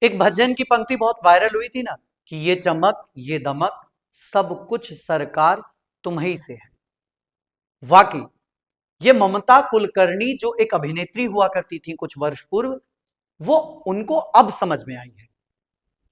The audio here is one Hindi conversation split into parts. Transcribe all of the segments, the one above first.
एक भजन की पंक्ति बहुत वायरल हुई थी ना कि ये चमक ये दमक सब कुछ सरकार तुम्ही से है। वाकई ये ममता कुलकर्णी जो एक अभिनेत्री हुआ करती थी कुछ वर्ष पूर्व, वो उनको अब समझ में आई है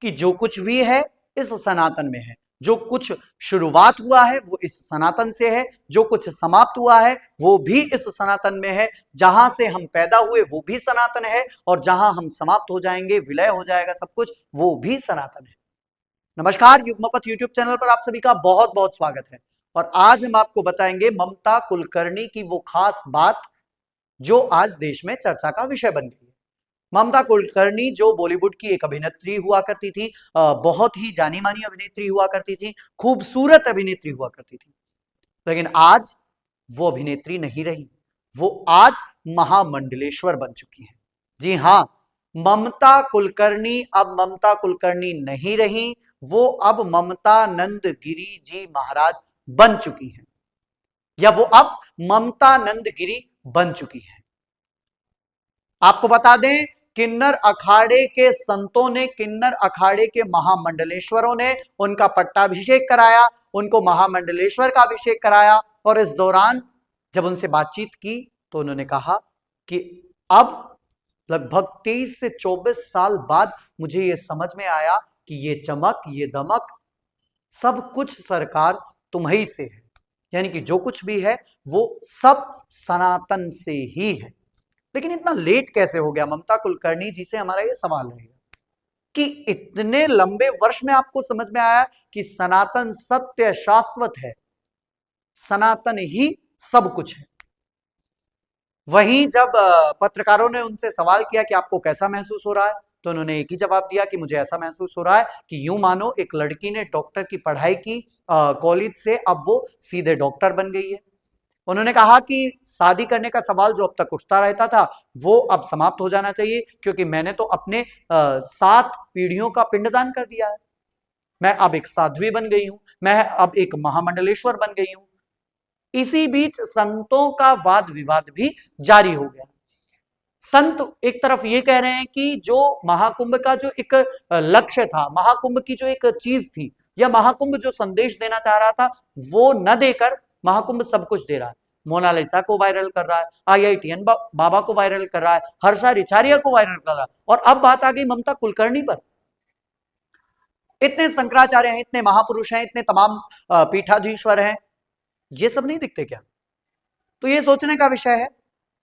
कि जो कुछ भी है इस सनातन में है। जो कुछ शुरुआत हुआ है वो इस सनातन से है, जो कुछ समाप्त हुआ है वो भी इस सनातन में है। जहां से हम पैदा हुए वो भी सनातन है और जहां हम समाप्त हो जाएंगे, विलय हो जाएगा सब कुछ, वो भी सनातन है। नमस्कार, युग्मपथ यूट्यूब चैनल पर आप सभी का बहुत बहुत स्वागत है। और आज हम आपको बताएंगे ममता कुलकर्णी की वो खास बात जो आज देश में चर्चा का विषय बन गई है। ममता कुलकर्णी जो बॉलीवुड की एक अभिनेत्री हुआ करती थी, बहुत ही जानी मानी अभिनेत्री हुआ करती थी, खूबसूरत अभिनेत्री हुआ करती थी, लेकिन आज वो अभिनेत्री नहीं रही। वो आज महामंडलेश्वर बन चुकी है। जी हां, ममता कुलकर्णी अब ममता कुलकर्णी नहीं रही, वो अब ममता नंदगिरी जी महाराज बन चुकी हैं, या वो अब ममता नंदगिरी बन चुकी है। आपको बता दें, किन्नर अखाड़े के संतों ने, किन्नर अखाड़े के महामंडलेश्वरों ने उनका पट्टाभिषेक कराया, उनको महामंडलेश्वर का अभिषेक कराया। और इस दौरान जब उनसे बातचीत की तो उन्होंने कहा कि अब लगभग 23 से 24 साल बाद मुझे यह समझ में आया कि ये चमक ये दमक सब कुछ सरकार तुम्ही से है, यानी कि जो कुछ भी है वो सब सनातन से ही है। लेकिन इतना लेट कैसे हो गया? ममता कुलकर्णी जी से हमारा यह सवाल रहेगा कि इतने लंबे वर्ष में आपको समझ में आया कि सनातन सत्य शाश्वत है, सनातन ही सब कुछ है। वहीं जब पत्रकारों ने उनसे सवाल किया कि आपको कैसा महसूस हो रहा है, तो उन्होंने एक ही जवाब दिया कि मुझे ऐसा महसूस हो रहा है कि यूं मानो एक लड़की ने डॉक्टर की पढ़ाई की कॉलेज से, अब वो सीधे डॉक्टर बन गई है। उन्होंने कहा कि शादी करने का सवाल जो अब तक उठता रहता था वो अब समाप्त हो जाना चाहिए, क्योंकि मैंने तो अपने 7 पीढ़ियों का पिंडदान कर दिया है। मैं अब एक साध्वी बन गई हूं, मैं अब एक महामंडलेश्वर बन गई हूं। इसी बीच संतों का वाद विवाद भी जारी हो गया। संत एक तरफ ये कह रहे हैं कि जो महाकुंभ का जो एक लक्ष्य था, महाकुंभ की जो एक चीज थी, या महाकुंभ जो संदेश देना चाह रहा था, वो न देकर महाकुंभ सब कुछ दे रहा है। मोनालिसा को वायरल कर रहा है, IITN बाबा को वायरल कर रहा है, हर्षा रिचारिया को वायरल कर रहा है, और अब बात आ गई ममता कुलकर्णी पर। इतने शंकराचार्य हैं, इतने महापुरुष हैं, इतने तमाम पीठाधीश्वर हैं, ये सब नहीं दिखते क्या? तो ये सोचने का विषय है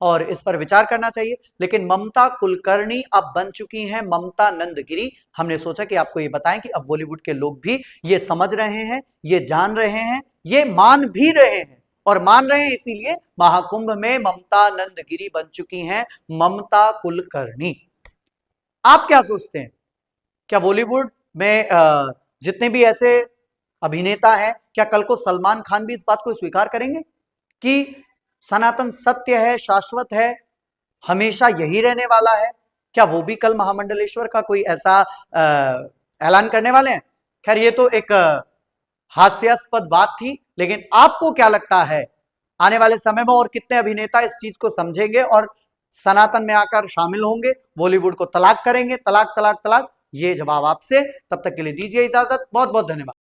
और इस पर विचार करना चाहिए। लेकिन ममता कुलकर्णी अब बन चुकी हैं ममता नंदगिरी। हमने सोचा कि आपको ये बताएं कि अब बॉलीवुड के लोग भी ये समझ रहे हैं, ये जान रहे हैं, ये मान भी रहे हैं, और मान रहे हैं इसीलिए महाकुंभ में ममता नंदगिरी बन चुकी हैं ममता कुलकर्णी। आप क्या सोचते हैं? क्या बॉलीवुड में जितने भी ऐसे अभिनेता हैं, क्या कल को सलमान खान भी इस बात को स्वीकार करेंगे कि सनातन सत्य है, शाश्वत है, हमेशा यही रहने वाला है? क्या वो भी कल महामंडलेश्वर का कोई ऐसा ऐलान करने वाले हैं? खैर, ये तो एक हास्यास्पद बात थी, लेकिन आपको क्या लगता है आने वाले समय में और कितने अभिनेता इस चीज को समझेंगे और सनातन में आकर शामिल होंगे, बॉलीवुड को तलाक करेंगे? तलाक तलाक तलाक, ये जवाब आपसे। तब तक के लिए दीजिए इजाजत। बहुत बहुत धन्यवाद।